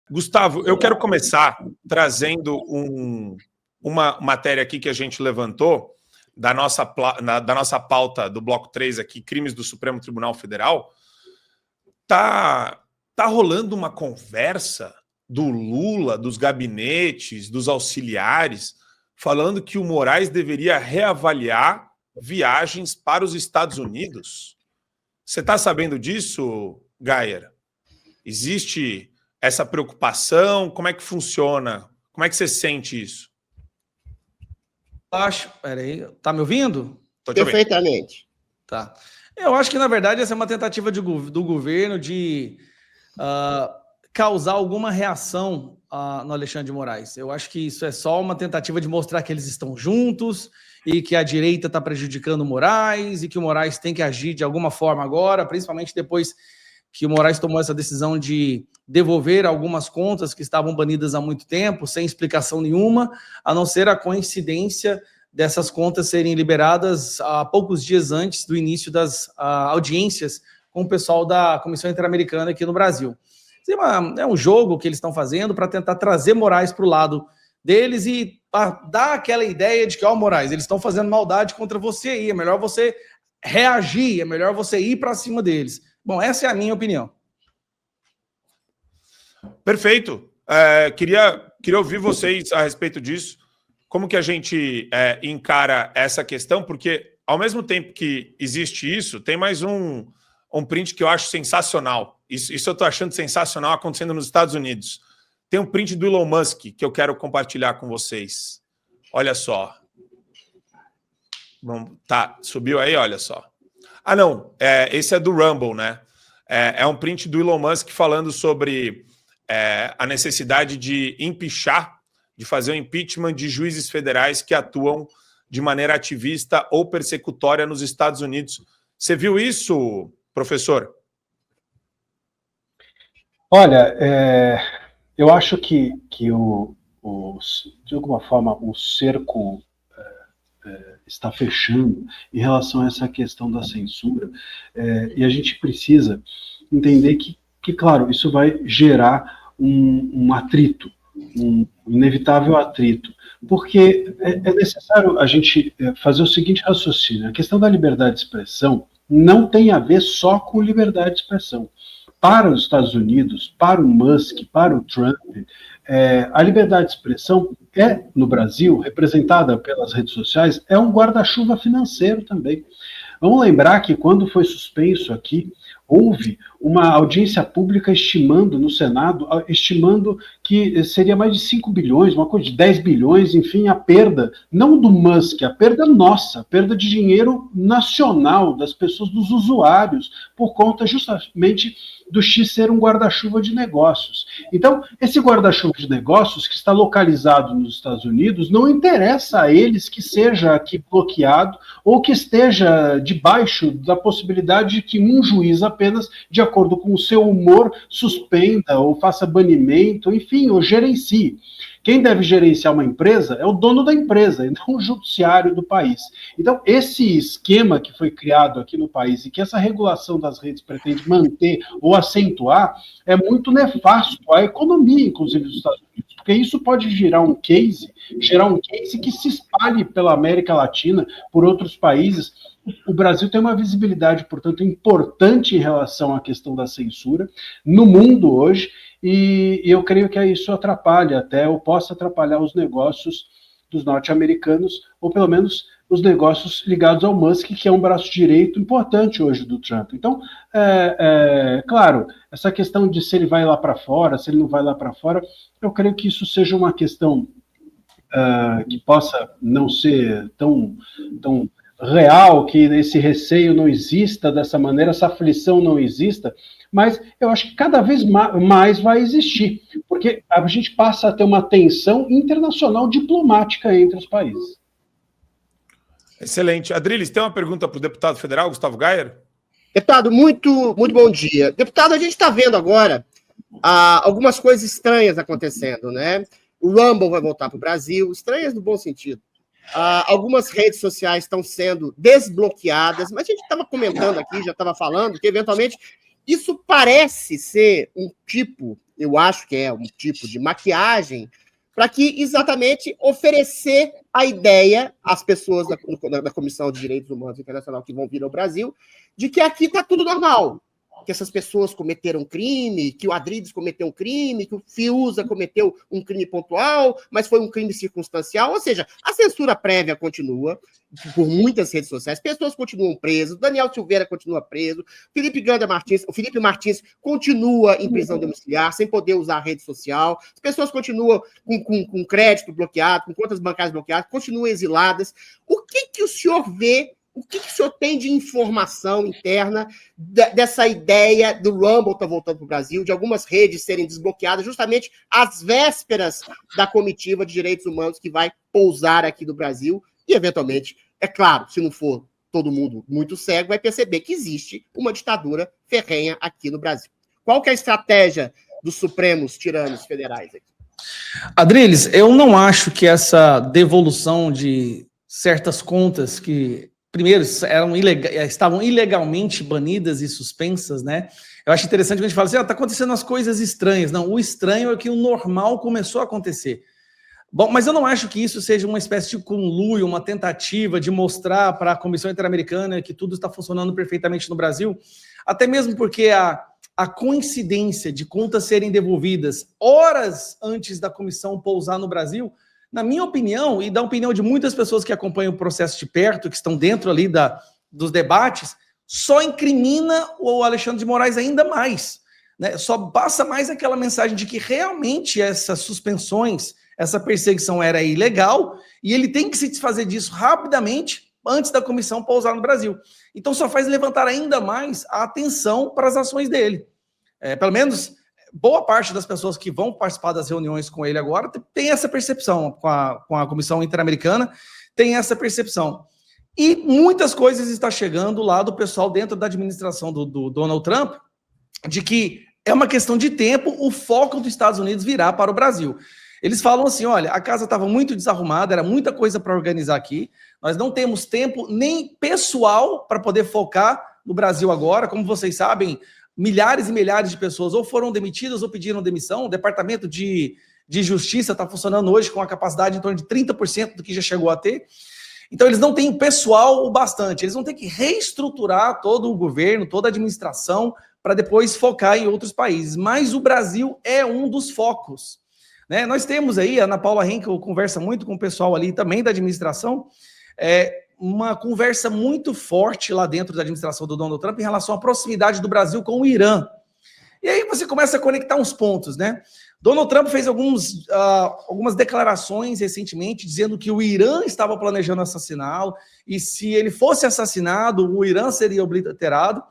Gustavo, eu quero começar trazendo uma matéria aqui que a gente levantou da nossa pauta do Bloco 3 aqui, Crimes do Supremo Tribunal Federal. Tá rolando uma conversa do Lula, dos gabinetes, dos auxiliares, falando que o Moraes deveria reavaliar viagens para os Estados Unidos. Você está sabendo disso, Geyer? Existe essa preocupação? Como é que funciona? Como é que você sente isso? Peraí, tá me ouvindo? Tô te ouvindo. Perfeitamente. Tá. Eu acho que, na verdade, essa é uma tentativa do governo de causar alguma reação no Alexandre de Moraes. Eu acho que isso é só uma tentativa de mostrar que eles estão juntos e que a direita está prejudicando o Moraes e que o Moraes tem que agir de alguma forma agora, principalmente depois que o Moraes tomou essa decisão de devolver algumas contas que estavam banidas há muito tempo, sem explicação nenhuma, a não ser a coincidência dessas contas serem liberadas há poucos dias antes do início das audiências com o pessoal da Comissão Interamericana aqui no Brasil. É um jogo que eles estão fazendo para tentar trazer Moraes para o lado deles e dar aquela ideia de que, Moraes, eles estão fazendo maldade contra você aí, é melhor você reagir, é melhor você ir para cima deles. Bom, essa é a minha opinião. Perfeito. Queria ouvir vocês a respeito disso. Como que a gente encara essa questão? Porque, ao mesmo tempo que existe isso, tem mais um print que eu acho sensacional. Isso eu estou achando sensacional acontecendo nos Estados Unidos. Tem um print do Elon Musk que eu quero compartilhar com vocês. Olha só. Tá, subiu aí? Olha só. Não, esse é do Rumble, né? É um print do Elon Musk falando sobre a necessidade de empichar, de fazer o impeachment de juízes federais que atuam de maneira ativista ou persecutória nos Estados Unidos. Você viu isso, professor? Olha, eu acho que de alguma forma, o cerco está fechando em relação a essa questão da censura, e a gente precisa entender que, claro, isso vai gerar um atrito, um inevitável atrito, porque é necessário a gente fazer o seguinte raciocínio: a questão da liberdade de expressão não tem a ver só com liberdade de expressão. Para os Estados Unidos, para o Musk, para o Trump, a liberdade de expressão no Brasil, representada pelas redes sociais, é um guarda-chuva financeiro também. Vamos lembrar que quando foi suspenso aqui, houve uma audiência pública estimando no Senado, estimando que seria mais de 5 bilhões, uma coisa de 10 bilhões, enfim, a perda, não do Musk, a perda nossa, a perda de dinheiro nacional, das pessoas, dos usuários, por conta justamente do X ser um guarda-chuva de negócios. Então, esse guarda-chuva de negócios que está localizado nos Estados Unidos, não interessa a eles que seja aqui bloqueado ou que esteja debaixo da possibilidade de que um juiz apenas, de acordo com o seu humor, suspenda ou faça banimento, enfim, ou gerencie. Quem deve gerenciar uma empresa é o dono da empresa, e não o judiciário do país. Então, esse esquema que foi criado aqui no país e que essa regulação das redes pretende manter ou acentuar é muito nefasto à economia, inclusive, dos Estados Unidos, porque isso pode gerar um case que se espalhe pela América Latina, por outros países. O Brasil tem uma visibilidade, portanto, importante em relação à questão da censura no mundo hoje, e eu creio que isso atrapalha até, ou possa atrapalhar os negócios dos norte-americanos, ou pelo menos os negócios ligados ao Musk, que é um braço direito importante hoje do Trump. Então, claro, essa questão de se ele vai lá para fora, se ele não vai lá para fora, eu creio que isso seja uma questão que possa não ser tão real, que esse receio não exista dessa maneira, essa aflição não exista, mas eu acho que cada vez mais vai existir, porque a gente passa a ter uma tensão internacional diplomática entre os países. Excelente. Adriles, tem uma pergunta para o deputado federal, Gustavo Geyer? Deputado, muito bom dia. Deputado, a gente está vendo agora algumas coisas estranhas acontecendo, né? O Rumble vai voltar para o Brasil, estranhas no bom sentido. Algumas redes sociais estão sendo desbloqueadas, mas a gente estava comentando aqui, já estava falando, que eventualmente Isso parece ser um tipo, eu acho que é um tipo de maquiagem, para que exatamente oferecer a ideia às pessoas da Comissão de Direitos Humanos Internacional que vão vir ao Brasil, de que aqui está tudo normal, que essas pessoas cometeram crime, que o Adriles cometeu um crime, que o Fiuza cometeu um crime pontual, mas foi um crime circunstancial. Ou seja, a censura prévia continua por muitas redes sociais, pessoas continuam presas, Daniel Silveira continua preso, o Felipe Martins continua em prisão domiciliar, sem poder usar a rede social, as pessoas continuam com crédito bloqueado, com contas bancárias bloqueadas, continuam exiladas. O que o senhor vê? O que o senhor tem de informação interna dessa ideia do Rumble estar voltando para o Brasil, de algumas redes serem desbloqueadas justamente às vésperas da comitiva de direitos humanos que vai pousar aqui no Brasil e, eventualmente, é claro, se não for todo mundo muito cego, vai perceber que existe uma ditadura ferrenha aqui no Brasil. Qual que é a estratégia dos Supremos tiranos federais aqui? Adriles, eu não acho que essa devolução de certas contas que primeiro, estavam ilegalmente banidas e suspensas, né? Eu acho interessante quando a gente fala assim, tá acontecendo as coisas estranhas. Não, o estranho é que o normal começou a acontecer. Bom, mas eu não acho que isso seja uma espécie de conluio, uma tentativa de mostrar para a Comissão Interamericana que tudo está funcionando perfeitamente no Brasil, até mesmo porque a coincidência de contas serem devolvidas horas antes da comissão pousar no Brasil, na minha opinião, e da opinião de muitas pessoas que acompanham o processo de perto, que estão dentro ali dos debates, só incrimina o Alexandre de Moraes ainda mais, né? Só passa mais aquela mensagem de que realmente essas suspensões, essa perseguição era ilegal e ele tem que se desfazer disso rapidamente antes da comissão pousar no Brasil. Então só faz levantar ainda mais a atenção para as ações dele. Pelo menos boa parte das pessoas que vão participar das reuniões com ele agora tem essa percepção, com a Comissão Interamericana, tem essa percepção. E muitas coisas estão chegando lá do pessoal dentro da administração do Donald Trump, de que é uma questão de tempo o foco dos Estados Unidos virar para o Brasil. Eles falam assim, olha, a casa estava muito desarrumada, era muita coisa para organizar aqui, nós não temos tempo nem pessoal para poder focar no Brasil agora, como vocês sabem, milhares e milhares de pessoas ou foram demitidas ou pediram demissão. O Departamento de Justiça está funcionando hoje com a capacidade em torno de 30% do que já chegou a ter. Então, eles não têm pessoal o bastante. Eles vão ter que reestruturar todo o governo, toda a administração, para depois focar em outros países. Mas o Brasil é um dos focos, né? Nós temos aí, a Ana Paula Henkel conversa muito com o pessoal ali também da administração, uma conversa muito forte lá dentro da administração do Donald Trump em relação à proximidade do Brasil com o Irã. E aí você começa a conectar uns pontos, né? Donald Trump fez algumas declarações recentemente dizendo que o Irã estava planejando assassiná-lo e se ele fosse assassinado, o Irã seria obliterado.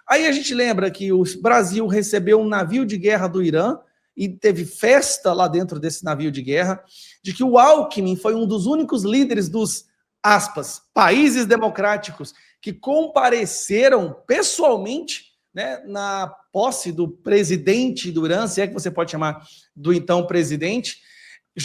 Aí a gente lembra que o Brasil recebeu um navio de guerra do Irã e teve festa lá dentro desse navio de guerra, de que o Alckmin foi um dos únicos líderes dos aspas, países democráticos que compareceram pessoalmente, né, na posse do presidente do Irã, se é que você pode chamar do então presidente,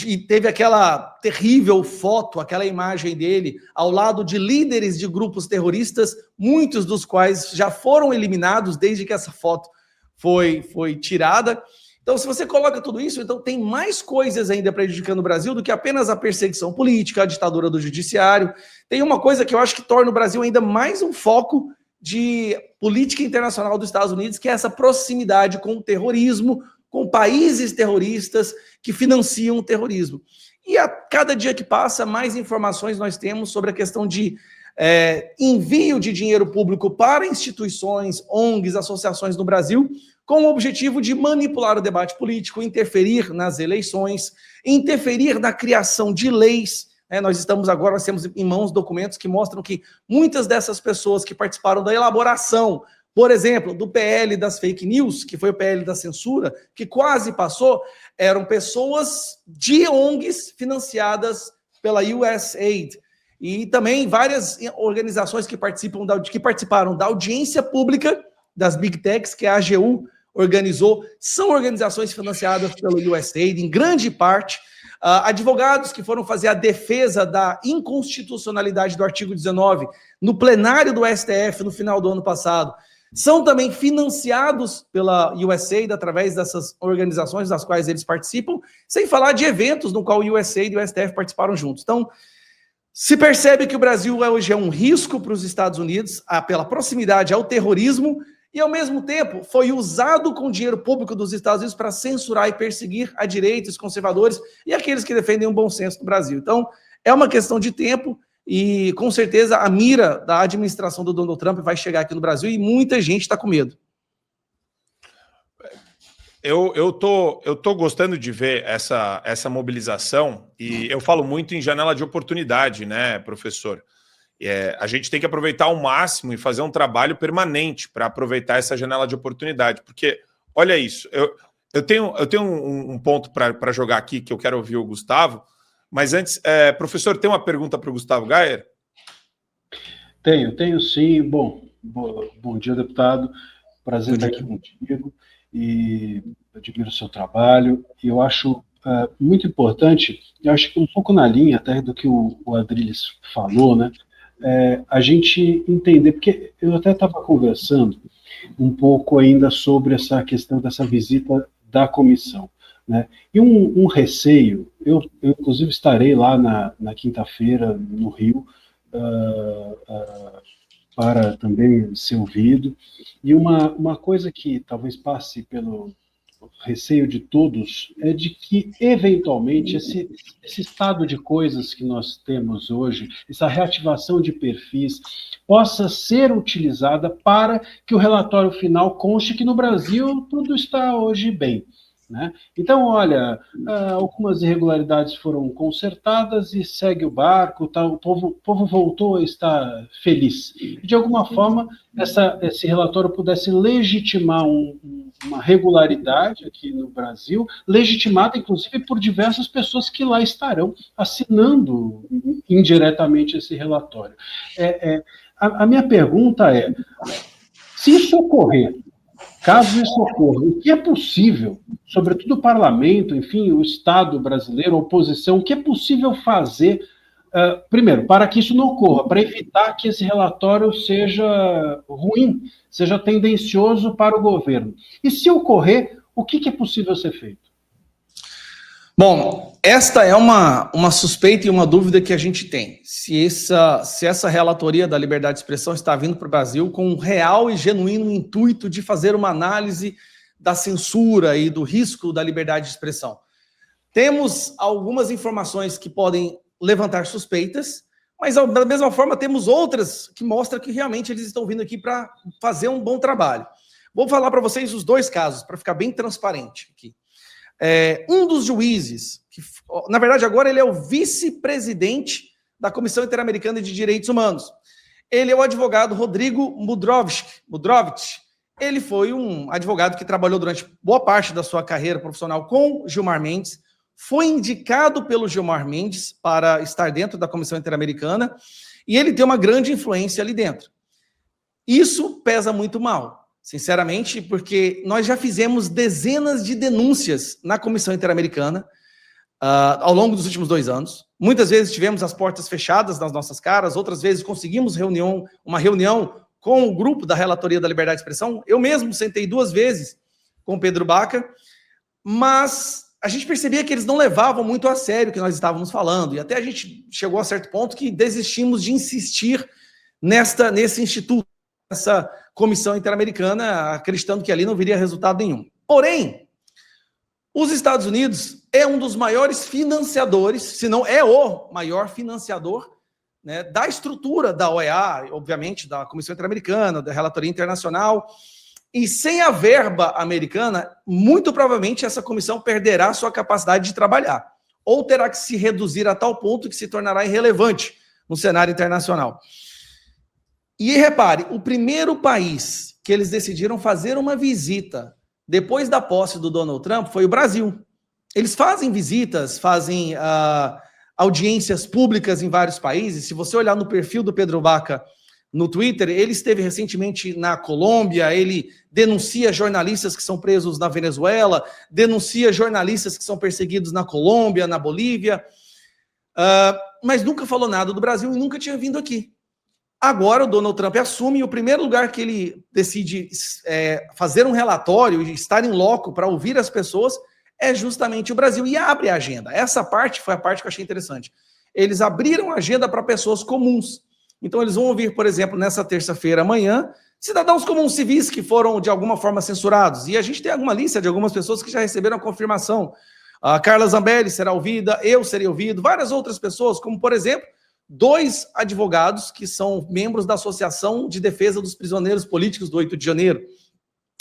e teve aquela terrível foto, aquela imagem dele ao lado de líderes de grupos terroristas, muitos dos quais já foram eliminados desde que essa foto foi tirada. Então, se você coloca tudo isso, então tem mais coisas ainda prejudicando o Brasil do que apenas a perseguição política, a ditadura do judiciário. Tem uma coisa que eu acho que torna o Brasil ainda mais um foco de política internacional dos Estados Unidos, que é essa proximidade com o terrorismo, com países terroristas que financiam o terrorismo. E a cada dia que passa, mais informações nós temos sobre a questão de envio de dinheiro público para instituições, ONGs, associações no Brasil, com o objetivo de manipular o debate político, interferir nas eleições, interferir na criação de leis. Nós temos em mãos documentos que mostram que muitas dessas pessoas que participaram da elaboração, por exemplo, do PL das fake news, que foi o PL da censura, que quase passou, eram pessoas de ONGs financiadas pela USAID. E também várias organizações que participaram da audiência pública das Big Techs, que a AGU organizou, são organizações financiadas pelo USAID, em grande parte, advogados que foram fazer a defesa da inconstitucionalidade do artigo 19 no plenário do STF no final do ano passado, são também financiados pela USAID através dessas organizações das quais eles participam, sem falar de eventos no qual o USAID e o STF participaram juntos. Então, se percebe que o Brasil hoje é um risco para os Estados Unidos, pela proximidade ao terrorismo, e ao mesmo tempo foi usado com dinheiro público dos Estados Unidos para censurar e perseguir a direita, os conservadores e aqueles que defendem um bom senso no Brasil. Então, é uma questão de tempo e, com certeza, a mira da administração do Donald Trump vai chegar aqui no Brasil e muita gente está com medo. Eu tô gostando de ver essa mobilização e eu falo muito em janela de oportunidade, né, professor? A gente tem que aproveitar ao máximo e fazer um trabalho permanente para aproveitar essa janela de oportunidade, porque, olha isso, eu tenho um ponto para jogar aqui que eu quero ouvir o Gustavo, mas antes, professor, tem uma pergunta para o Gustavo Gayer? Tenho sim. Bom dia, deputado. Prazer estar aqui contigo e admiro o seu trabalho. E eu acho muito importante, eu acho que um pouco na linha até do que o Adriles falou, né? A gente entender, porque eu até estava conversando um pouco ainda sobre essa questão dessa visita da comissão, né? E um receio, eu inclusive estarei lá na quinta-feira no Rio para também ser ouvido, e uma coisa que talvez passe pelo receio de todos é de que, eventualmente, esse estado de coisas que nós temos hoje, essa reativação de perfis, possa ser utilizada para que o relatório final conste que no Brasil tudo está hoje bem, né? Então, olha, algumas irregularidades foram consertadas e segue o barco, tá? O povo voltou a estar feliz. E, de alguma forma, esse relatório pudesse legitimar uma regularidade aqui no Brasil, legitimada, inclusive, por diversas pessoas que lá estarão assinando indiretamente esse relatório. A minha pergunta é, se isso ocorrer, caso isso ocorra, o que é possível, sobretudo o parlamento, enfim, o Estado brasileiro, a oposição, o que é possível fazer, primeiro, para que isso não ocorra, para evitar que esse relatório seja ruim, seja tendencioso para o governo? E se ocorrer, o que é possível ser feito? Bom, esta é uma suspeita e uma dúvida que a gente tem. Se essa relatoria da liberdade de expressão está vindo para o Brasil com um real e genuíno intuito de fazer uma análise da censura e do risco da liberdade de expressão. Temos algumas informações que podem levantar suspeitas, mas da mesma forma temos outras que mostram que realmente eles estão vindo aqui para fazer um bom trabalho. Vou falar para vocês os dois casos, para ficar bem transparente aqui. Um dos juízes, que, na verdade agora ele é o vice-presidente da Comissão Interamericana de Direitos Humanos. Ele é o advogado Rodrigo Mudrovich. Ele foi um advogado que trabalhou durante boa parte da sua carreira profissional com Gilmar Mendes, foi indicado pelo Gilmar Mendes para estar dentro da Comissão Interamericana e ele tem uma grande influência ali dentro. Isso pesa muito mal. Sinceramente, porque nós já fizemos dezenas de denúncias na Comissão Interamericana ao longo dos últimos 2 anos. Muitas vezes tivemos as portas fechadas nas nossas caras, outras vezes conseguimos uma reunião com o grupo da Relatoria da Liberdade de Expressão. Eu mesmo sentei 2 vezes com o Pedro Baca, mas a gente percebia que eles não levavam muito a sério o que nós estávamos falando, e até a gente chegou a certo ponto que desistimos de insistir nesse instituto, nessa Comissão Interamericana, acreditando que ali não viria resultado nenhum. Porém, os Estados Unidos é um dos maiores financiadores, se não é o maior financiador, né, da estrutura da OEA, obviamente, da Comissão Interamericana, da Relatoria Internacional, e sem a verba americana, muito provavelmente essa comissão perderá sua capacidade de trabalhar, ou terá que se reduzir a tal ponto que se tornará irrelevante no cenário internacional. E repare, o primeiro país que eles decidiram fazer uma visita depois da posse do Donald Trump foi o Brasil. Eles fazem visitas, fazem audiências públicas em vários países. Se você olhar no perfil do Pedro Baca no Twitter, ele esteve recentemente na Colômbia, ele denuncia jornalistas que são presos na Venezuela, denuncia jornalistas que são perseguidos na Colômbia, na Bolívia, mas nunca falou nada do Brasil e nunca tinha vindo aqui. Agora o Donald Trump assume e o primeiro lugar que ele decide fazer um relatório e estar em loco para ouvir as pessoas é justamente o Brasil, e abre a agenda. Essa parte foi a parte que eu achei interessante. Eles abriram a agenda para pessoas comuns. Então eles vão ouvir, por exemplo, nessa terça-feira, amanhã, cidadãos comuns civis que foram de alguma forma censurados. E a gente tem alguma lista de algumas pessoas que já receberam a confirmação. A Carla Zambelli será ouvida, eu serei ouvido, várias outras pessoas, como por exemplo, 2 advogados que são membros da Associação de Defesa dos Prisioneiros Políticos do 8 de janeiro,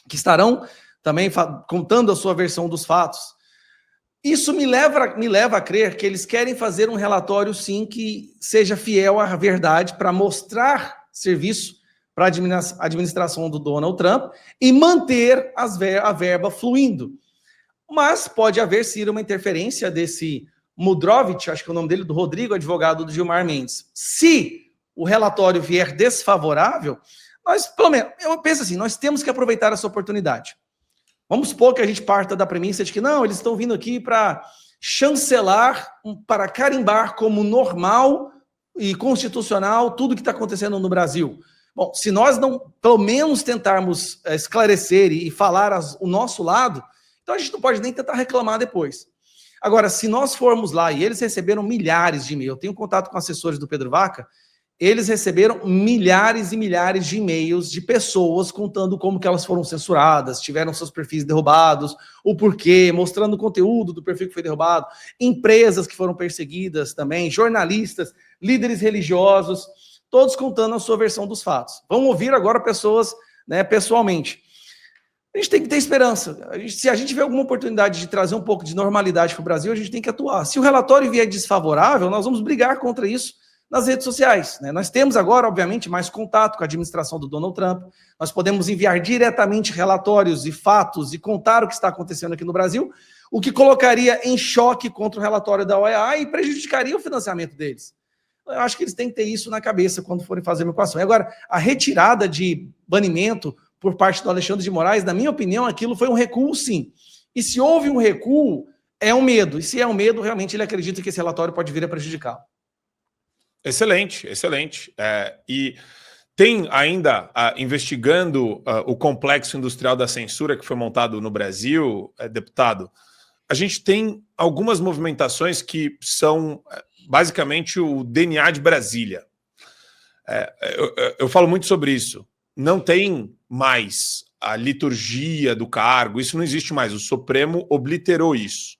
que estarão também contando a sua versão dos fatos. Isso me leva a crer que eles querem fazer um relatório, sim, que seja fiel à verdade para mostrar serviço para a administração do Donald Trump e manter a verba fluindo. Mas pode haver, sim, uma interferência desse Mudrovich, acho que é o nome dele, do Rodrigo, advogado do Gilmar Mendes. Se o relatório vier desfavorável, nós, pelo menos, eu penso assim, nós temos que aproveitar essa oportunidade. Vamos supor que a gente parta da premissa de que não, eles estão vindo aqui para chancelar, para carimbar como normal e constitucional tudo que está acontecendo no Brasil. Bom, se nós não, pelo menos, tentarmos esclarecer e falar o nosso lado, então a gente não pode nem tentar reclamar depois. Agora, se nós formos lá, e eles receberam milhares de e-mails, eu tenho contato com assessores do Pedro Vaca, eles receberam milhares e milhares de e-mails de pessoas contando como que elas foram censuradas, tiveram seus perfis derrubados, o porquê, mostrando o conteúdo do perfil que foi derrubado, empresas que foram perseguidas também, jornalistas, líderes religiosos, todos contando a sua versão dos fatos. Vamos ouvir agora pessoas, né, pessoalmente. A gente tem que ter esperança. Se a gente vê alguma oportunidade de trazer um pouco de normalidade para o Brasil, a gente tem que atuar. Se o relatório vier desfavorável, nós vamos brigar contra isso nas redes sociais, né? Nós temos agora, obviamente, mais contato com a administração do Donald Trump, nós podemos enviar diretamente relatórios e fatos e contar o que está acontecendo aqui no Brasil, o que colocaria em choque contra o relatório da OEA e prejudicaria o financiamento deles. Eu acho que eles têm que ter isso na cabeça quando forem fazer uma equação. E agora, a retirada de banimento por parte do Alexandre de Moraes, na minha opinião, aquilo foi um recuo, sim. E se houve um recuo, é um medo. E se é um medo, realmente ele acredita que esse relatório pode vir a prejudicá-lo. Excelente, excelente. E tem ainda, investigando o complexo industrial da censura que foi montado no Brasil, deputado, a gente tem algumas movimentações que são basicamente o DNA de Brasília. Eu falo muito sobre isso. Não tem mais a liturgia do cargo, isso não existe mais. O Supremo obliterou isso.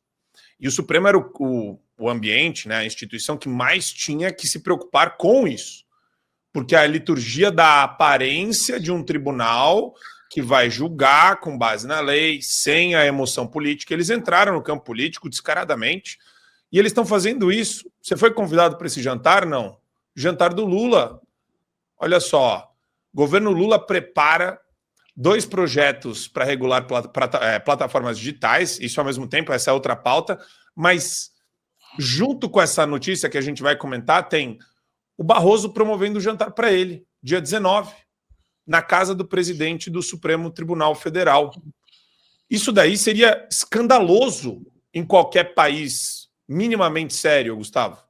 E o Supremo era o ambiente, né, a instituição que mais tinha que se preocupar com isso. Porque a liturgia da aparência de um tribunal que vai julgar com base na lei, sem a emoção política. Eles entraram no campo político descaradamente e eles estão fazendo isso. Você foi convidado para esse jantar? Não. Jantar do Lula. Olha só, o governo Lula prepara 2 projetos para regular plataformas digitais, isso ao mesmo tempo, essa é outra pauta, mas junto com essa notícia que a gente vai comentar, tem o Barroso promovendo o jantar para ele, dia 19, na casa do presidente do Supremo Tribunal Federal. Isso daí seria escandaloso em qualquer país minimamente sério, Gustavo.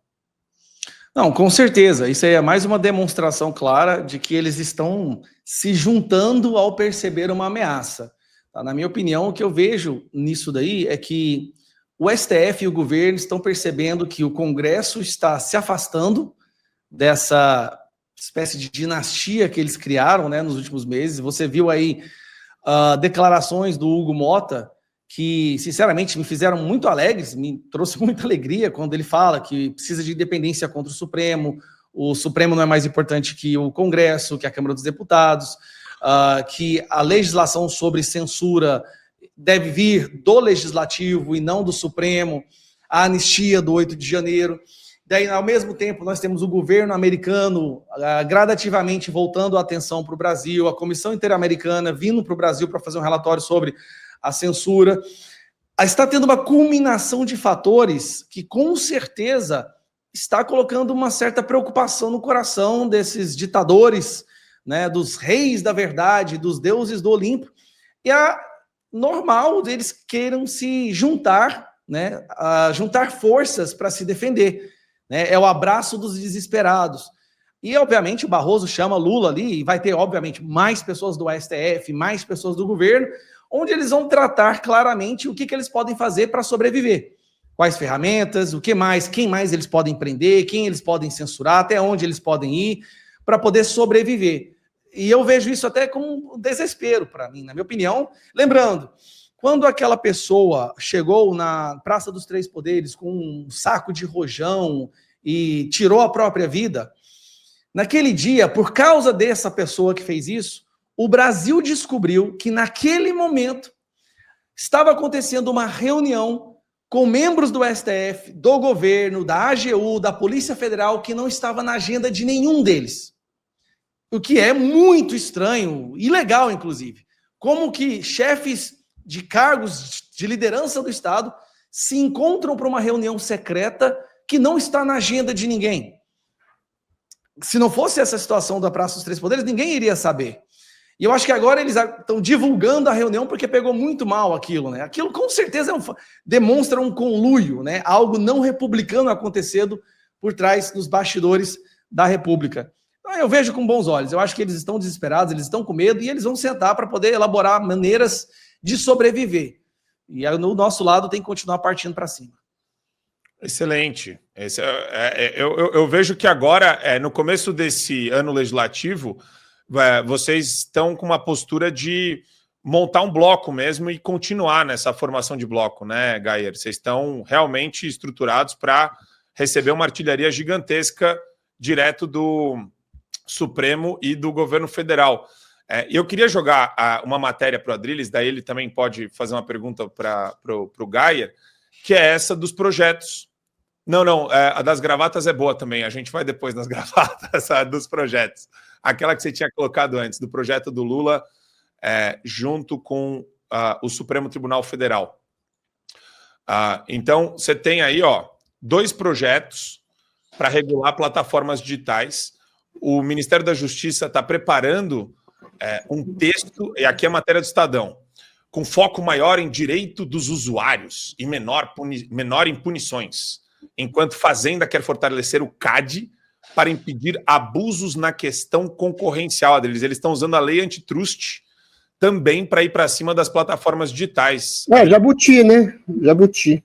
Não, com certeza. Isso aí é mais uma demonstração clara de que eles estão se juntando ao perceber uma ameaça. Tá? Na minha opinião, o que eu vejo nisso daí é que o STF e o governo estão percebendo que o Congresso está se afastando dessa espécie de dinastia que eles criaram, né, nos últimos meses. Você viu aí declarações do Hugo Mota que, sinceramente, me fizeram muito alegres, me trouxe muita alegria quando ele fala que precisa de independência contra o Supremo não é mais importante que o Congresso, que a Câmara dos Deputados, que a legislação sobre censura deve vir do Legislativo e não do Supremo, a anistia do 8 de janeiro. Daí, ao mesmo tempo, nós temos o governo americano gradativamente voltando a atenção para o Brasil, a Comissão Interamericana vindo para o Brasil para fazer um relatório sobre a censura. Está tendo uma culminação de fatores que, com certeza, está colocando uma certa preocupação no coração desses ditadores, né, dos reis da verdade, dos deuses do Olimpo, e é normal deles queiram se juntar, né, juntar forças para se defender. Né, é o abraço dos desesperados. E, obviamente, o Barroso chama Lula ali, e vai ter, obviamente, mais pessoas do STF, mais pessoas do governo, onde eles vão tratar claramente o que eles podem fazer para sobreviver. Quais ferramentas, o que mais, quem mais eles podem prender, quem eles podem censurar, até onde eles podem ir, para poder sobreviver. E eu vejo isso até como um desespero para mim, na minha opinião. Lembrando, quando aquela pessoa chegou na Praça dos Três Poderes com um saco de rojão e tirou a própria vida, naquele dia, por causa dessa pessoa que fez isso, o Brasil descobriu que naquele momento estava acontecendo uma reunião com membros do STF, do governo, da AGU, da Polícia Federal, que não estava na agenda de nenhum deles. O que é muito estranho, ilegal, inclusive. Como que chefes de cargos de liderança do Estado se encontram para uma reunião secreta que não está na agenda de ninguém. Se não fosse essa situação da Praça dos Três Poderes, ninguém iria saber. E eu acho que agora eles estão divulgando a reunião porque pegou muito mal aquilo, né? Aquilo com certeza demonstra um conluio, né? Algo não republicano acontecendo por trás dos bastidores da República. Então, eu vejo com bons olhos. Eu acho que eles estão desesperados, eles estão com medo e eles vão sentar para poder elaborar maneiras de sobreviver. E aí, no nosso lado tem que continuar partindo para cima. Excelente. Eu vejo que agora, no começo desse ano legislativo, vocês estão com uma postura de montar um bloco mesmo e continuar nessa formação de bloco, né, Gayer? Vocês estão realmente estruturados para receber uma artilharia gigantesca direto do Supremo e do governo federal. Eu queria jogar uma matéria para o Adrilles, daí ele também pode fazer uma pergunta para o Gayer, que é essa dos projetos. Não, a das gravatas é boa também, a gente vai depois nas gravatas, dos projetos. Aquela que você tinha colocado antes, do projeto do Lula, junto com o Supremo Tribunal Federal. Então, você tem aí 2 projetos para regular plataformas digitais. O Ministério da Justiça está preparando um texto, e aqui é a matéria do Estadão, com foco maior em direito dos usuários e menor em punições, enquanto Fazenda quer fortalecer o CAD para impedir abusos na questão concorrencial deles. Eles estão usando a lei antitrust também para ir para cima das plataformas digitais. Jabuti, né? Jabuti.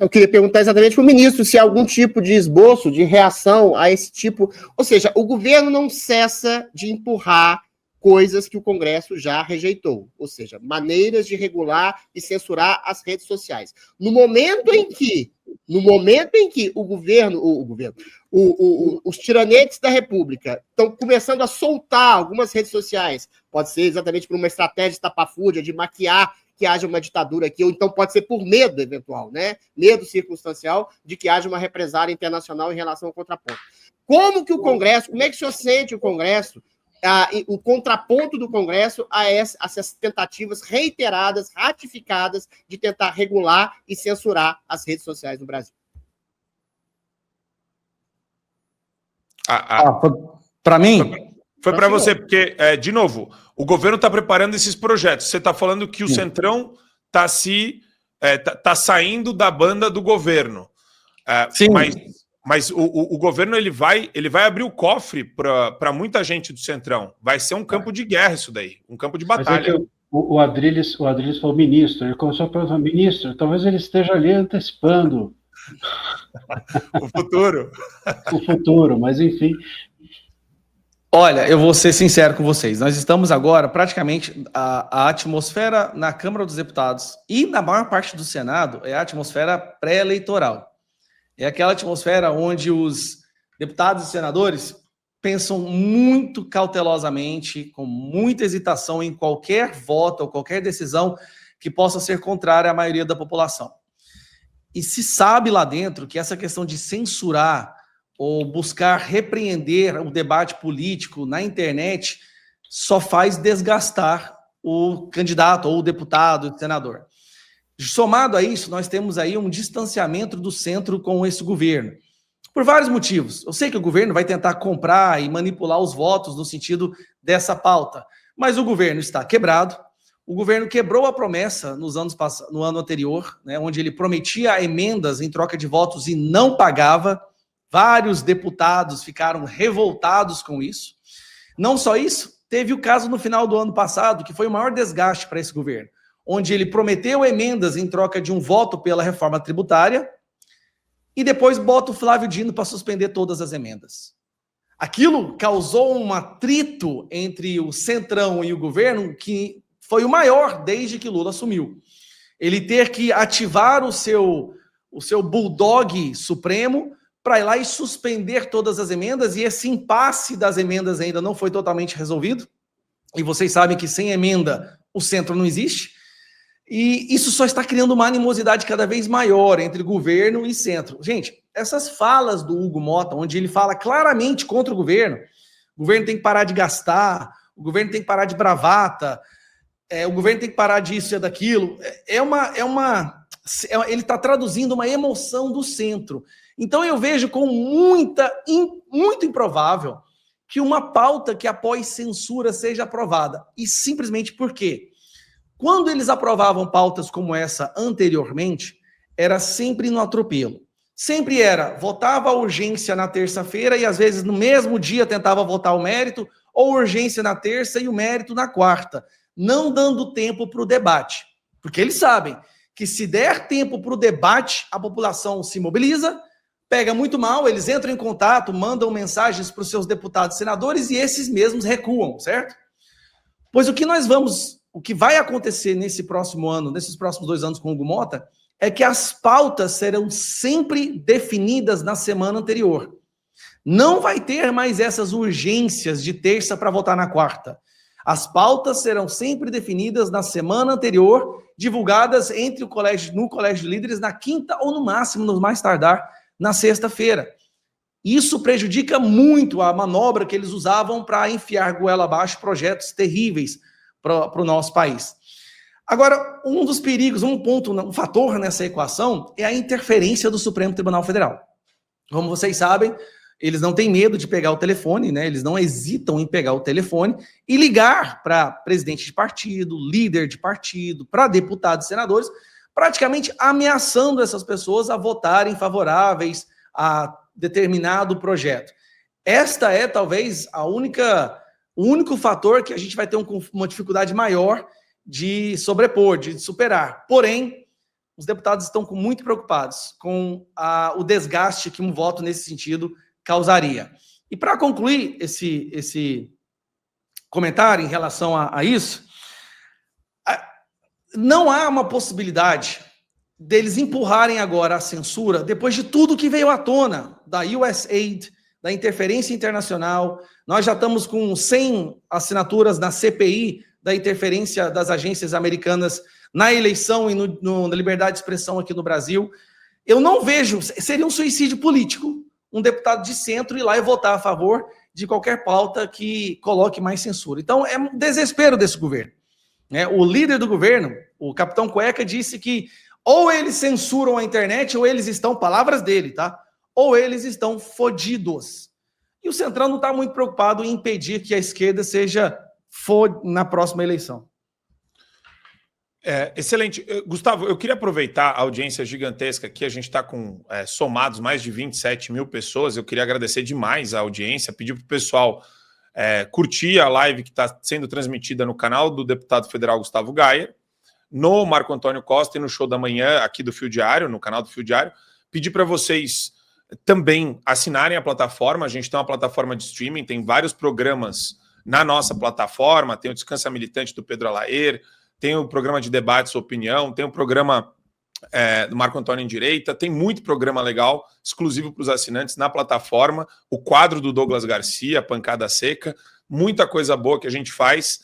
Eu queria perguntar exatamente para o ministro se há algum tipo de esboço, de reação a esse tipo... Ou seja, o governo não cessa de empurrar coisas que o Congresso já rejeitou, ou seja, maneiras de regular e censurar as redes sociais. No momento em que os tiranetes da República estão começando a soltar algumas redes sociais, pode ser exatamente por uma estratégia estapafúrdia de maquiar que haja uma ditadura aqui, ou então pode ser por medo eventual, né? Medo circunstancial de que haja uma represália internacional em relação ao contraponto. Como que o Congresso, como é que o senhor sente o Congresso, o contraponto do Congresso a essas tentativas reiteradas, ratificadas, de tentar regular e censurar as redes sociais no Brasil? Para mim... Foi para você, porque, de novo, o governo está preparando esses projetos. Você está falando que o Centrão está saindo da banda do governo. Sim. Mas o governo ele vai abrir o cofre para muita gente do Centrão. Vai ser um campo de guerra isso daí, um campo de batalha. Mas o Adrilles falou ministro, ele começou a perguntar, ministro, talvez ele esteja ali antecipando o futuro. O futuro, mas enfim... Olha, eu vou ser sincero com vocês. Nós estamos agora, praticamente, a atmosfera na Câmara dos Deputados e na maior parte do Senado é a atmosfera pré-eleitoral. É aquela atmosfera onde os deputados e senadores pensam muito cautelosamente, com muita hesitação em qualquer voto ou qualquer decisão que possa ser contrária à maioria da população. E se sabe lá dentro que essa questão de censurar ou buscar repreender o debate político na internet só faz desgastar o candidato ou o deputado, o senador. Somado a isso, nós temos aí um distanciamento do centro com esse governo, por vários motivos. Eu sei que o governo vai tentar comprar e manipular os votos no sentido dessa pauta, mas o governo está quebrado. O governo quebrou a promessa no ano anterior, né, onde ele prometia emendas em troca de votos e não pagava. Vários deputados ficaram revoltados com isso. Não só isso, teve o caso no final do ano passado, que foi o maior desgaste para esse governo, onde ele prometeu emendas em troca de um voto pela reforma tributária e depois bota o Flávio Dino para suspender todas as emendas. Aquilo causou um atrito entre o Centrão e o governo que foi o maior desde que Lula assumiu. Ele ter que ativar o seu bulldog supremo para ir lá e suspender todas as emendas, e esse impasse das emendas ainda não foi totalmente resolvido. E vocês sabem que sem emenda o centro não existe. E isso só está criando uma animosidade cada vez maior entre governo e centro. Gente, essas falas do Hugo Motta, onde ele fala claramente contra o governo tem que parar de gastar, o governo tem que parar de bravata, o governo tem que parar disso e daquilo, ele está traduzindo uma emoção do centro. Então eu vejo como muito improvável que uma pauta que apoie censura seja aprovada. E simplesmente por quê? Quando eles aprovavam pautas como essa anteriormente, era sempre no atropelo. Sempre era, votava a urgência na terça-feira e às vezes no mesmo dia tentava votar o mérito, ou urgência na terça e o mérito na quarta, não dando tempo para o debate. Porque eles sabem que se der tempo para o debate, a população se mobiliza, pega muito mal, eles entram em contato, mandam mensagens para os seus deputados e senadores e esses mesmos recuam, certo? Pois o que vai acontecer nesse próximo ano, nesses próximos 2 anos com o Hugo Motta, é que as pautas serão sempre definidas na semana anterior. Não vai ter mais essas urgências de terça para votar na quarta. As pautas serão sempre definidas na semana anterior, divulgadas no Colégio de Líderes na quinta ou no máximo, no mais tardar, na sexta-feira. Isso prejudica muito a manobra que eles usavam para enfiar goela abaixo projetos terríveis para o nosso país. Agora, um dos perigos, um fator nessa equação é a interferência do Supremo Tribunal Federal. Como vocês sabem, eles não têm medo de pegar o telefone, né? Eles não hesitam em pegar o telefone e ligar para presidente de partido, líder de partido, para deputados e senadores, praticamente ameaçando essas pessoas a votarem favoráveis a determinado projeto. Esta é, talvez, o único fator que a gente vai ter uma dificuldade maior de sobrepor, de superar. Porém, os deputados estão muito preocupados com o desgaste que um voto nesse sentido causaria. E para concluir esse comentário em relação a isso, não há uma possibilidade deles empurrarem agora a censura depois de tudo que veio à tona, da USAID, da interferência internacional. Nós já estamos com 100 assinaturas na CPI da interferência das agências americanas na eleição e na liberdade de expressão aqui no Brasil. Eu não vejo, seria um suicídio político, um deputado de centro ir lá e votar a favor de qualquer pauta que coloque mais censura. Então, é um desespero desse governo. O líder do governo, o Capitão Cueca, disse que ou eles censuram a internet ou eles estão, palavras dele, tá? Ou eles estão fodidos. E o Centrão não está muito preocupado em impedir que a esquerda seja na próxima eleição. Excelente. Gustavo, eu queria aproveitar a audiência gigantesca que a gente está com somados mais de 27 mil pessoas. Eu queria agradecer demais a audiência, pedir para o pessoal curtir a live que está sendo transmitida no canal do deputado federal Gustavo Gayer, no Marco Antônio Costa e no Show da Manhã aqui do Fio Diário, no canal do Fio Diário. Pedir para vocês também assinarem a plataforma. A gente tem uma plataforma de streaming, tem vários programas na nossa plataforma, tem o Descansa Militante do Pedro Alaer, tem o programa de debate, sua opinião, tem o programa do Marco Antônio em Direita, tem muito programa legal, exclusivo para os assinantes na plataforma, o quadro do Douglas Garcia, Pancada Seca, muita coisa boa que a gente faz,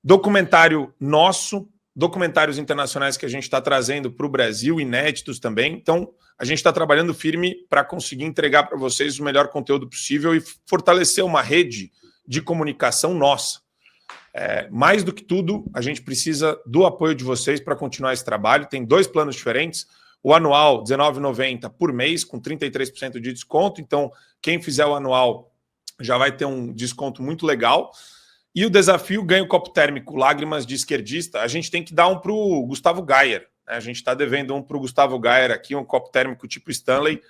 documentário nosso, documentários internacionais que a gente está trazendo para o Brasil, inéditos também. Então, a gente está trabalhando firme para conseguir entregar para vocês o melhor conteúdo possível e fortalecer uma rede de comunicação nossa. Mais do que tudo, a gente precisa do apoio de vocês para continuar esse trabalho. Tem 2 planos diferentes. O anual, R$19,90 por mês, com 33% de desconto. Então, quem fizer o anual já vai ter um desconto muito legal. E o desafio Ganho Copo Térmico Lágrimas de Esquerdista, a gente tem que dar um para o Gustavo Gayer. A gente está devendo um para o Gustavo Gayer aqui, um copo térmico tipo Stanley.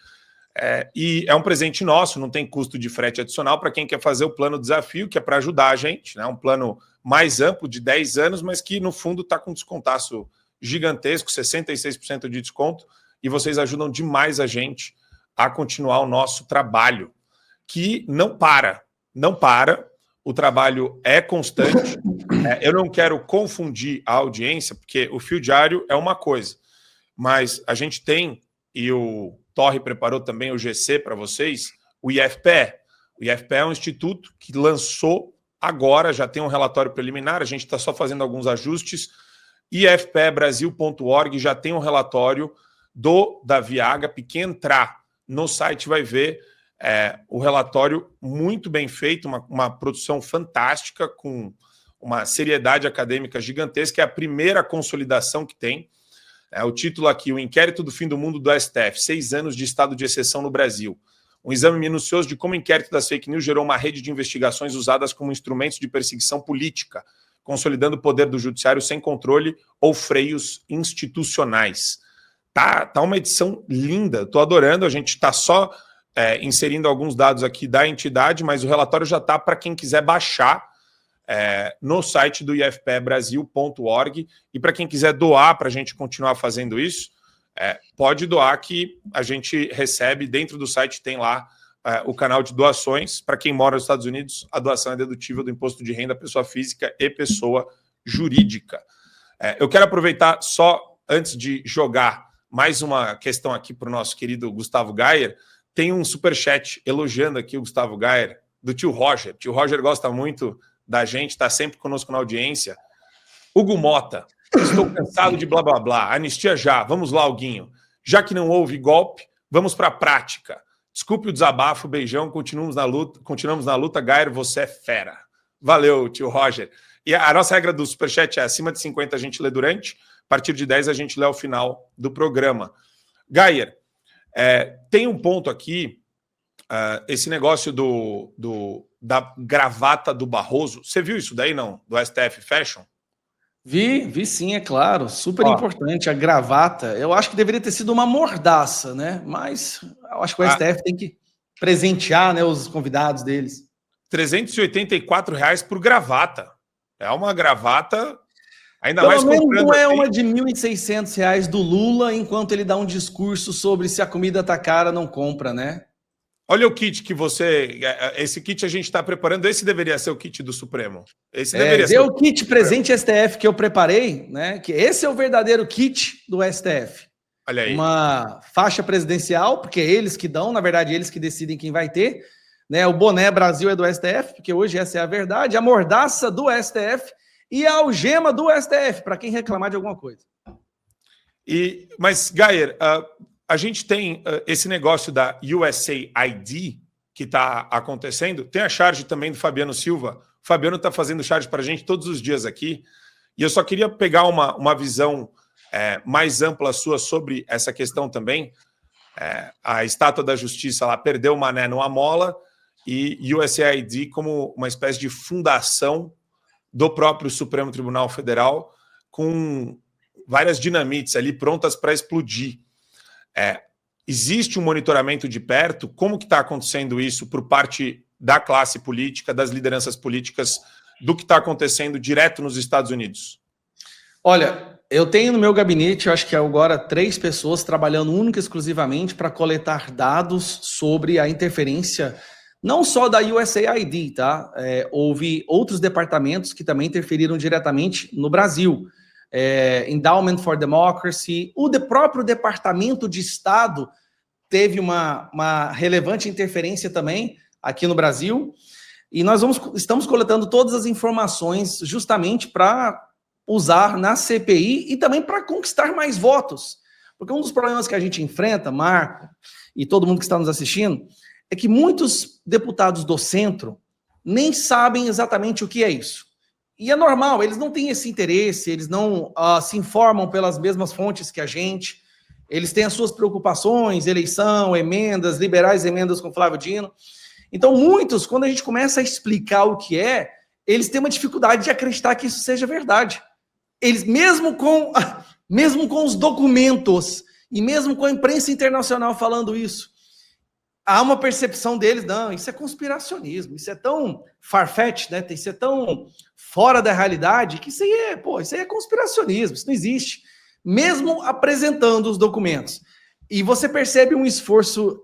E é um presente nosso, não tem custo de frete adicional para quem quer fazer o plano desafio, que é para ajudar a gente, né? Um plano mais amplo de 10 anos, mas que no fundo está com descontaço gigantesco, 66% de desconto, e vocês ajudam demais a gente a continuar o nosso trabalho, que não para, o trabalho é constante. Eu não quero confundir a audiência, porque o Fio Diário é uma coisa, mas a gente tem, e o Torre preparou também o GC para vocês, o IFPE. O IFPE é um instituto que lançou agora, já tem um relatório preliminar, a gente está só fazendo alguns ajustes. ifpebrasil.org já tem um relatório do Davi Agape. Quem entrar no site vai ver o relatório muito bem feito, uma produção fantástica, com uma seriedade acadêmica gigantesca. É a primeira consolidação que tem. O título aqui: o inquérito do fim do mundo do STF, 6 anos de estado de exceção no Brasil. Um exame minucioso de como o inquérito das fake news gerou uma rede de investigações usadas como instrumentos de perseguição política, consolidando o poder do judiciário sem controle ou freios institucionais. Tá uma edição linda, estou adorando. A gente está só inserindo alguns dados aqui da entidade, mas o relatório já está para quem quiser baixar no site do ifpebrasil.org, e para quem quiser doar para a gente continuar fazendo isso, pode doar, que a gente recebe. Dentro do site tem lá o canal de doações. Para quem mora nos Estados Unidos, a doação é dedutível do imposto de renda, pessoa física e pessoa jurídica. Eu quero aproveitar só, antes de jogar mais uma questão aqui para o nosso querido Gustavo Gayer. Tem um superchat elogiando aqui o Gustavo Gayer, do tio Roger. Tio Roger gosta muito da gente, está sempre conosco na audiência. Hugo Mota: estou cansado de blá blá blá, anistia já, vamos lá, Huguinho. Já que não houve golpe, vamos para a prática. Desculpe o desabafo, beijão, continuamos na luta, Gayer, você é fera. Valeu, tio Roger. E a nossa regra do superchat é: acima de 50 a gente lê durante, a partir de 10 a gente lê ao final do programa. Gayer, tem um ponto aqui, esse negócio da gravata do Barroso. Você viu isso daí, não? Do STF Fashion? Vi sim, é claro. Super importante. A gravata, eu acho que deveria ter sido uma mordaça, né? Mas eu acho que o STF tem que presentear, né, os convidados deles. R$ 384 por gravata. É uma gravata, ainda mais comprando. Não é uma de R$ 1.600 do Lula, enquanto ele dá um discurso sobre se a comida tá cara, não compra, né? Olha o kit que você... Esse kit a gente está preparando. Esse deveria ser o kit do Supremo. Esse deveria ser o kit presente STF que eu preparei, né? Que esse é o verdadeiro kit do STF. Olha aí. Uma faixa presidencial, porque é eles que dão, na verdade, eles que decidem quem vai ter. Né? O boné Brasil é do STF, porque hoje essa é a verdade. A mordaça do STF e a algema do STF, para quem reclamar de alguma coisa. Mas, Gayer... a gente tem esse negócio da USAID que está acontecendo. Tem a charge também do Fabiano Silva. O Fabiano está fazendo charge para a gente todos os dias aqui. E eu só queria pegar uma visão mais ampla sua sobre essa questão também. A Estátua da Justiça lá perdeu o mané numa mola, e USAID como uma espécie de fundação do próprio Supremo Tribunal Federal, com várias dinamites ali prontas para explodir. Existe um monitoramento de perto? Como que está acontecendo isso por parte da classe política, das lideranças políticas, do que está acontecendo direto nos Estados Unidos? Olha, eu tenho no meu gabinete, eu acho que agora 3 pessoas trabalhando única e exclusivamente para coletar dados sobre a interferência, não só da USAID, tá? Houve outros departamentos que também interferiram diretamente no Brasil. Endowment for Democracy, o próprio Departamento de Estado teve uma relevante interferência também aqui no Brasil, e nós estamos coletando todas as informações justamente para usar na CPI e também para conquistar mais votos, porque um dos problemas que a gente enfrenta, Marco, e todo mundo que está nos assistindo, é que muitos deputados do centro nem sabem exatamente o que é isso. E é normal, eles não têm esse interesse, eles não se informam pelas mesmas fontes que a gente, eles têm as suas preocupações, eleição, emendas, liberais emendas com Flávio Dino. Então, muitos, quando a gente começa a explicar o que é, eles têm uma dificuldade de acreditar que isso seja verdade. Eles, mesmo com os documentos, e mesmo com a imprensa internacional falando isso, há uma percepção deles, não, isso é conspiracionismo, isso é tão farfetch, né? Isso é tão fora da realidade que isso aí é conspiracionismo, isso não existe. Mesmo apresentando os documentos. E você percebe um esforço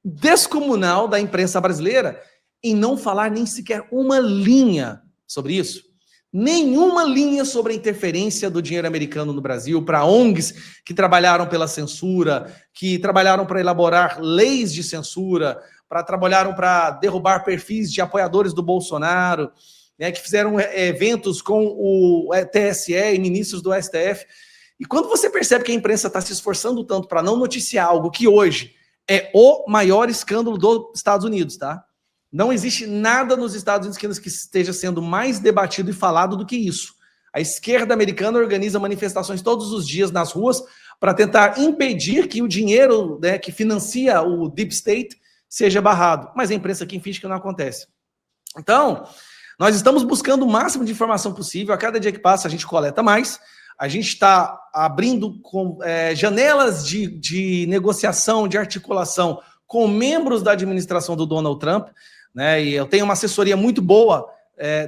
descomunal da imprensa brasileira em não falar nem sequer uma linha sobre isso. Nenhuma linha sobre a interferência do dinheiro americano no Brasil, para ONGs que trabalharam pela censura, que trabalharam para elaborar leis de censura, trabalharam para derrubar perfis de apoiadores do Bolsonaro, né, que fizeram eventos com o TSE e ministros do STF. E quando você percebe que a imprensa está se esforçando tanto para não noticiar algo que hoje é o maior escândalo dos Estados Unidos, tá? Não existe nada nos Estados Unidos que esteja sendo mais debatido e falado do que isso. A esquerda americana organiza manifestações todos os dias nas ruas para tentar impedir que o dinheiro, né, que financia o Deep State seja barrado. Mas a imprensa aqui finge que não acontece. Então, nós estamos buscando o máximo de informação possível. A cada dia que passa, a gente coleta mais. A gente está abrindo janelas de negociação, de articulação com membros da administração do Donald Trump, né? E eu tenho uma assessoria muito boa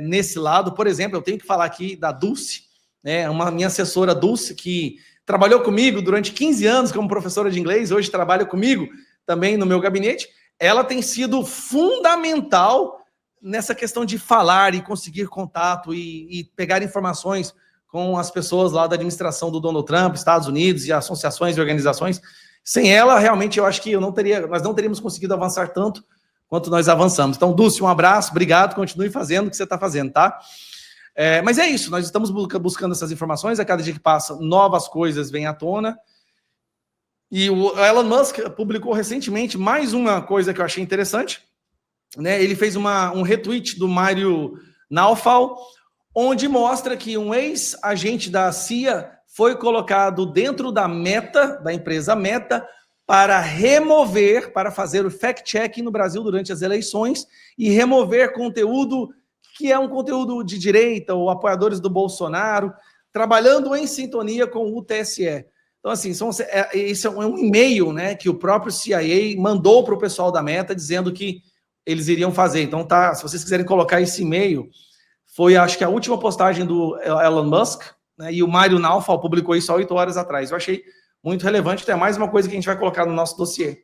nesse lado. Por exemplo, eu tenho que falar aqui da Dulce, né? Minha assessora Dulce, que trabalhou comigo durante 15 anos como professora de inglês, hoje trabalha comigo também no meu gabinete. Ela tem sido fundamental nessa questão de falar e conseguir contato e pegar informações com as pessoas lá da administração do Donald Trump, Estados Unidos e associações e organizações. Sem ela, realmente, eu acho que nós não teríamos conseguido avançar tanto quanto nós avançamos. Então, Dulce, um abraço, obrigado, continue fazendo o que você está fazendo, tá? Mas é isso, nós estamos buscando essas informações, a cada dia que passa, novas coisas vêm à tona. E o Elon Musk publicou recentemente mais uma coisa que eu achei interessante, né? Ele fez um retweet do Mário Naufal, onde mostra que um ex-agente da CIA foi colocado dentro da Meta, da empresa Meta, para fazer o fact-checking no Brasil durante as eleições e remover conteúdo que é um conteúdo de direita ou apoiadores do Bolsonaro, trabalhando em sintonia com o TSE. Então, assim, esse é um e-mail, né, que o próprio CIA mandou para o pessoal da Meta, dizendo que eles iriam fazer. Então, tá, se vocês quiserem colocar esse e-mail, foi, acho que, a última postagem do Elon Musk, né, e o Mário Naufal publicou isso há 8 horas atrás. Eu achei muito relevante, então é mais uma coisa que a gente vai colocar no nosso dossiê.